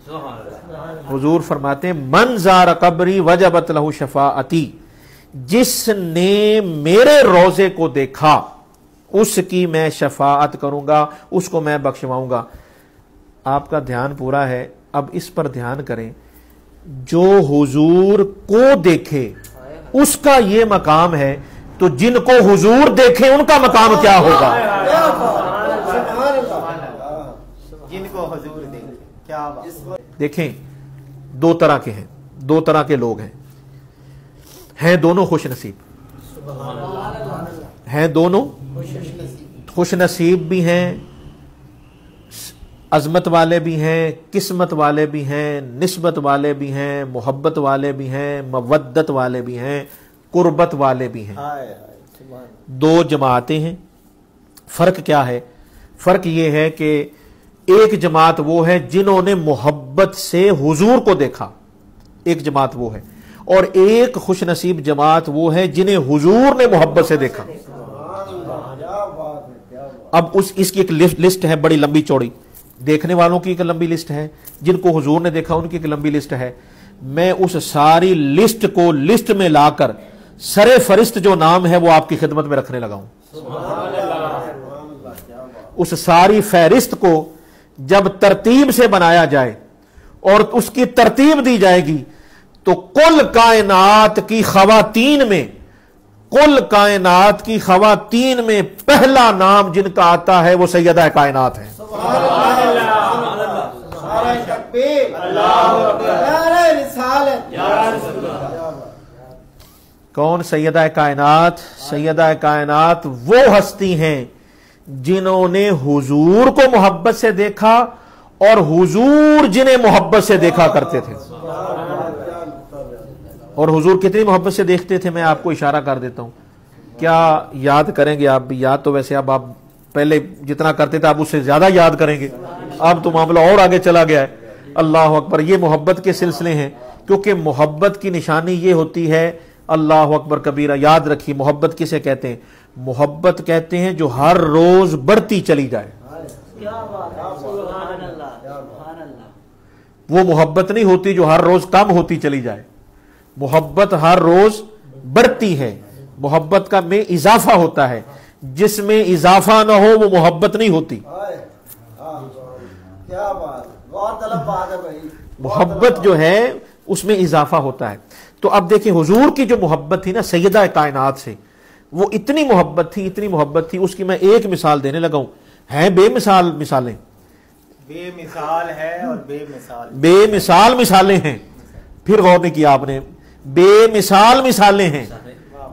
हुजूर फरमाते हैं मन ज़ार कब्री वजबत लहू शफाअती, जिसने मेरे रोजे को देखा उसकी मैं शफाअत करूंगा, उसको मैं बख्शवाऊंगा। आपका ध्यान पूरा है, अब इस पर ध्यान करें। जो हुजूर को देखे उसका ये मकाम है, तो जिनको हुजूर देखे उनका मकाम क्या होगा? जिनको हुजूर देखे, क्या बात। देखें, दो तरह के हैं, दो तरह के लोग हैं दोनों खुश नसीब, हैं दोनों खुश नसीब भी हैं, अजमत वाले भी हैं, किस्मत वाले भी हैं, निस्बत वाले भी हैं, मोहब्बत वाले भी हैं, मवद्दत वाले भी हैं, कुर्बत वाले भी हैं। दो जमातें हैं। फर्क क्या है? फर्क यह है कि एक जमात वो है जिन्होंने मोहब्बत से हुजूर को देखा, एक जमात वो है, और एक खुश नसीब जमात वो है जिन्हें हुजूर ने मोहब्बत से देखा। अब इसकी एक लिस्ट है बड़ी लंबी चौड़ी, देखने वालों की एक लंबी लिस्ट है, जिनको हुजूर ने देखा उनकी एक लंबी लिस्ट है। मैं उस सारी लिस्ट को लिस्ट में लाकर सरे फरिश्त जो नाम है वो आपकी खिदमत में रखने लगा हूं। उस सारी फहरिस्त को जब तरतीब से बनाया जाए और उसकी तरतीब दी जाएगी, तो कुल कायनात की खवातीन में, कुल कायनात की खवातीन में पहला नाम जिनका आता है वो सैयदा कायनात है। कौन सैयदा कायनात? सैयदा कायनात वो हस्ती हैं जिन्होंने हुजूर को मोहब्बत से देखा और हुजूर जिन्हें मोहब्बत से देखा करते थे। और हुजूर कितनी मोहब्बत से देखते थे मैं आपको इशारा कर देता हूं। क्या याद करेंगे आप भी? याद तो वैसे अब आप पहले जितना करते थे आप उससे ज्यादा याद करेंगे, अब तो मामला और आगे चला गया है। अल्लाह अकबर। ये मोहब्बत के सिलसिले हैं, क्योंकि मोहब्बत की निशानी ये होती है, अल्लाह अकबर कबीरा। याद रखिए, मोहब्बत किसे कहते हैं? मोहब्बत कहते हैं जो हर रोज बढ़ती चली जाए। वो मोहब्बत नहीं होती जो हर रोज कम होती चली जाए। मोहब्बत हर रोज बढ़ती है। मोहब्बत का में इजाफा होता है, जिसमें इजाफा ना हो वो मोहब्बत नहीं होती। क्या बात है भाई। मोहब्बत जो है उसमें इजाफा होता है। तो अब देखिए, हुजूर की जो मोहब्बत थी ना सैयदा कायनात से, वो इतनी मोहब्बत थी, इतनी मोहब्बत थी, उसकी मैं एक मिसाल देने लगा हूं। है बेमिसाल मिसालें, बेमिसाल है और बेमिसाल, बेमिसाल मिसालें हैं। फिर गौर नहीं किया आपने, बेमिसाल मिसालें हैं,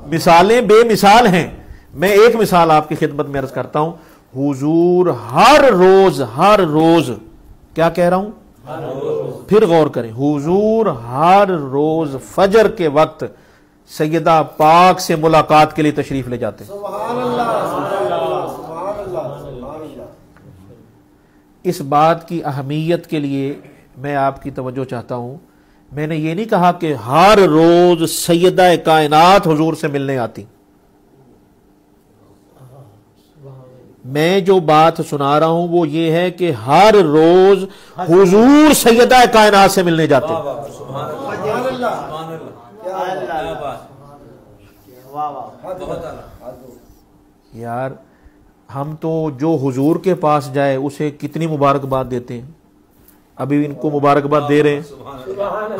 मिसालें बेमिसाल हैं। मैं एक मिसाल आपकी खिदमत में अर्ज करता हूं। हुजूर हर रोज क्या कह रहा हूं? फिर गौर करें, हुजूर हर रोज फजर के वक्त सैयदा पाक से मुलाकात के लिए तशरीफ ले जाते। इस बात की अहमियत के लिए मैं आपकी तवज्जो चाहता हूं। मैंने ये नहीं कहा कि हर रोज सैयदा कायनात हुजूर से मिलने आती। मैं जो बात सुना रहा हूं वो ये है कि हर रोज हुजूर सैयदा कायनात से मिलने जाते। यार, हम तो जो हुजूर के पास जाए उसे कितनी मुबारकबाद देते हैं। अभी इनको मुबारकबाद दे रहे हैं,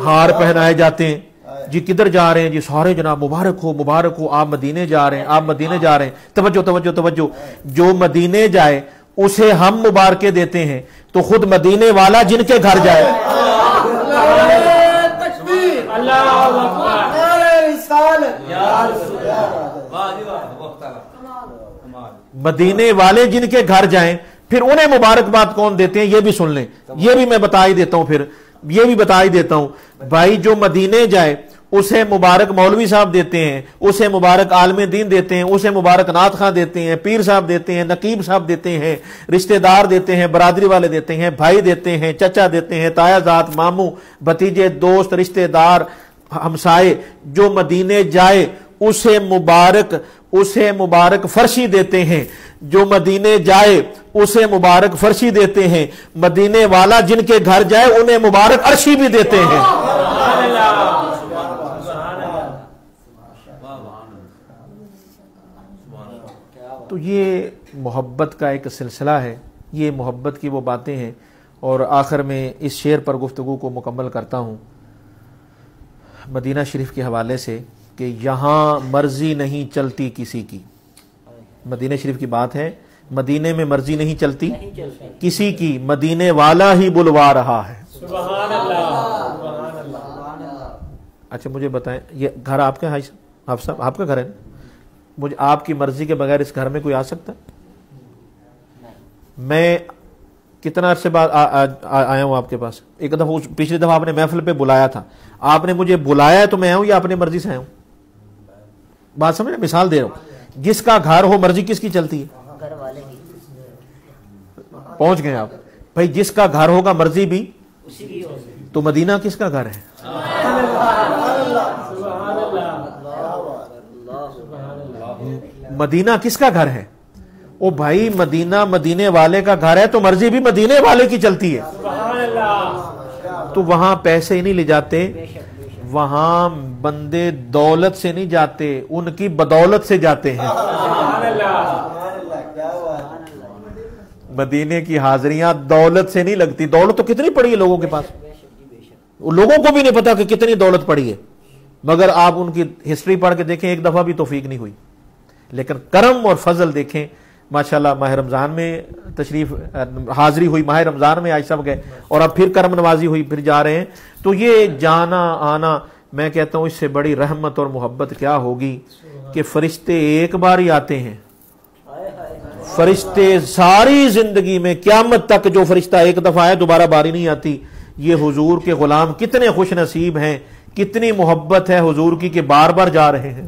हार पहनाए जाते हैं। जी किधर जा रहे हैं? जी सारे जनाब मुबारक हो, मुबारक हो, आप मदीने जा रहे हैं, आप मदीने जा रहे हैं। तवज्जो तवज्जो तवज्जो। जो मदीने जाए उसे हम मुबारकें देते हैं, तो खुद मदीने वाला जिनके घर जाए, मदीने वाले जिनके घर जाएं, फिर उन्हें मुबारकबाद कौन देते हैं ये भी सुन लें। ये भी मैं बता ही देता हूं, फिर ये भी बता ही देता हूं। भाई जो मदीने जाए उसे मुबारक मौलवी साहब देते हैं, उसे मुबारक आलमे दीन देते हैं, उसे मुबारक नात खां देते हैं, पीर साहब देते हैं, नकीब साहब देते हैं, रिश्तेदार देते हैं, बरादरी वाले देते हैं, भाई देते हैं, चचा देते हैं, तायाजात, मामू, भतीजे, दोस्त, रिश्तेदार, हमसाए। जो मदीने जाए उसे मुबारक उसे मुबारक फर्शी देते हैं, जो मदीने जाए उसे मुबारक फर्शी देते हैं, मदीने वाला जिनके घर जाए उन्हें मुबारक अर्शी भी देते हैं। तो ये मोहब्बत का एक सिलसिला है, ये मोहब्बत की वो बातें हैं। और आखिर में इस शेर पर गुफ्तगू को मुकम्मल करता हूँ मदीना शरीफ के हवाले से कि यहाँ मर्जी नहीं चलती किसी की। मदीना शरीफ की बात है, मदीने में मर्जी नहीं चलती किसी की, मदीने वाला ही बुलवा रहा है। अच्छा मुझे बताएं, ये घर आपका है? आप सब आपका घर है? मुझे आपकी मर्जी के बगैर इस घर में कोई आ सकता? मैं कितना अर्से बाद आया हूं आपके पास। एक दफा पिछली दफा आपने महफिल पे बुलाया था, आपने मुझे बुलाया है तो मैं आऊं या अपनी मर्जी से आया हूं? बात समझ, मिसाल दे रहा हूं। जिसका घर हो मर्जी किसकी चलती है? घर वाले की। पहुंच गए आप भाई, जिसका घर होगा मर्जी भी उसी की होगी। तो मदीना किसका घर है? मदीना किसका घर है? ओ भाई मदीना मदीने वाले का घर है तो मर्जी भी मदीने वाले की चलती है। तो वहां पैसे नहीं ले जाते, वहां बंदे दौलत से नहीं जाते, उनकी बदौलत से जाते हैं। मदीने की हाजिरियां दौलत से नहीं लगती। दौलत तो कितनी पड़ी है लोगों के पास, लोगों को भी नहीं पता कि कितनी दौलत पड़ी है, मगर आप उनकी हिस्ट्री पढ़ के देखें, एक दफा भी तौफीक नहीं हुई। लेकिन करम और फजल देखें, माशाल्लाह माह रमजान में तशरीफ हाजिरी हुई, माह रमजान में आज सब गए और अब फिर करम नवाजी हुई, फिर जा रहे हैं। तो ये जाना आना, मैं कहता हूं इससे बड़ी रहमत और मोहब्बत क्या होगी कि फरिश्ते एक बार ही आते हैं। फरिश्ते सारी जिंदगी में क़यामत तक जो फरिश्ता एक दफा है दोबारा बारी नहीं आती। ये हुजूर के गुलाम कितने खुश नसीब हैं, कितनी मोहब्बत है हुजूर की कि बार बार जा रहे हैं।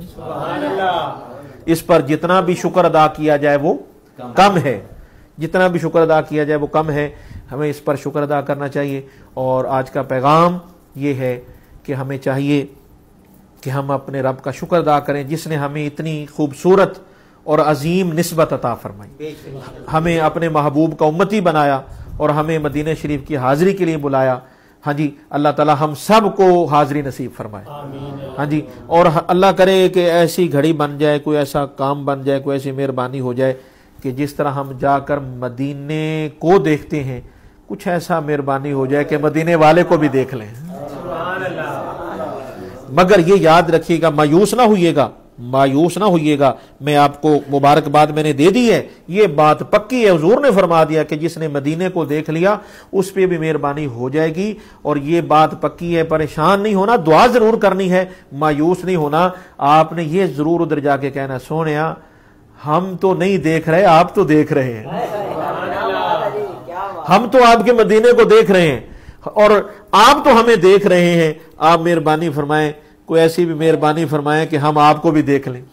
इस पर जितना भी शुक्र अदा किया जाए वो कम है, जितना भी शुक्र अदा किया जाए वो कम है। हमें इस पर शुक्र अदा करना चाहिए। और आज का पैगाम ये है कि हमें चाहिए कि हम अपने रब का शुक्र अदा करें जिसने हमें इतनी खूबसूरत और अजीम निस्बत अता फरमाई, हमें अपने महबूब का उम्मती बनाया और हमें मदीना शरीफ की हाजिरी के लिए बुलाया। हाँ जी, अल्लाह ताला हम सब को हाजिरी नसीब फरमाए। हाँ जी, और अल्लाह करे कि ऐसी घड़ी बन जाए, कोई ऐसा काम बन जाए, कोई ऐसी मेहरबानी हो जाए कि जिस तरह हम जाकर मदीने को देखते हैं, कुछ ऐसा मेहरबानी हो जाए कि मदीने वाले को भी देख लें। मगर ये याद रखिएगा, मायूस ना होइएगा, मायूस ना होइएगा। मैं आपको मुबारकबाद मैंने दे दी है, ये बात पक्की है। हुजूर ने फरमा दिया कि जिसने मदीने को देख लिया उस पर भी मेहरबानी हो जाएगी। और ये बात पक्की है, परेशान नहीं होना, दुआ जरूर करनी है, मायूस नहीं होना। आपने ये जरूर उधर जाके कहना, सोनिया हम तो नहीं देख रहे, आप तो देख रहे हैं, हम तो आपके मदीने को देख रहे हैं और आप तो हमें देख रहे हैं। आप मेहरबानी फरमाएं, कोई ऐसी भी मेहरबानी फरमाएं कि हम आपको भी देख लें।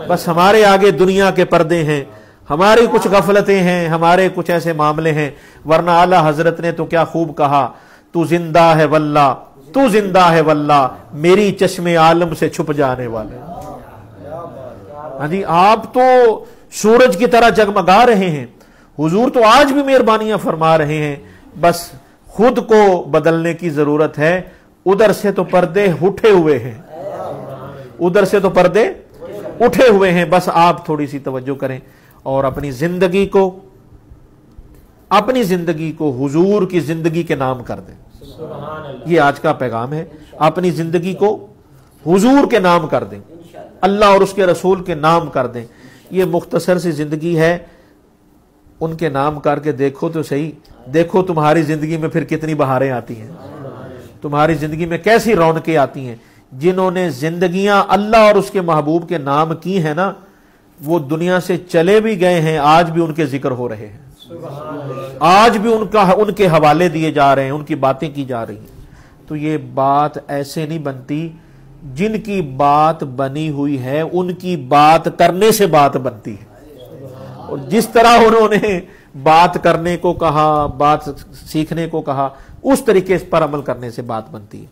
बस हमारे आगे दुनिया के पर्दे हैं, हमारी कुछ गफलतें हैं, हमारे कुछ ऐसे मामले हैं, वरना आला हजरत ने तो क्या खूब कहा, तू जिंदा है वल्ला, तू जिंदा है वल्ला, मेरी चश्मे आलम से छुप जाने वाले। हाँ जी, आप तो सूरज की तरह जगमगा रहे हैं। हुजूर तो आज भी मेहरबानियां फरमा रहे हैं, बस खुद को बदलने की जरूरत है। उधर से तो पर्दे उठे हुए हैं, उधर से तो पर्दे उठे हुए हैं, बस आप थोड़ी सी तवज्जो करें और अपनी जिंदगी को हुजूर की जिंदगी के नाम कर दें। ये आज का पैगाम है, अपनी जिंदगी को हुजूर के नाम कर दें, अल्लाह और उसके रसूल के नाम कर दें। ये मुख्तसर सी जिंदगी है, उनके नाम करके देखो तो सही, देखो तुम्हारी जिंदगी में फिर कितनी बहारें आती हैं, तुम्हारी जिंदगी में कैसी रौनकें आती हैं। जिन्होंने जिंदगियां अल्लाह और उसके महबूब के नाम की है ना, वो दुनिया से चले भी गए हैं, आज भी उनके जिक्र हो रहे हैं, आज भी उनके हवाले दिए जा रहे हैं, उनकी बातें की जा रही हैं। तो ये बात ऐसे नहीं बनती, जिनकी बात बनी हुई है उनकी बात करने से बात बनती है। और जिस तरह उन्होंने बात करने को कहा, बात सीखने को कहा, उस तरीके पर अमल करने से बात बनती है।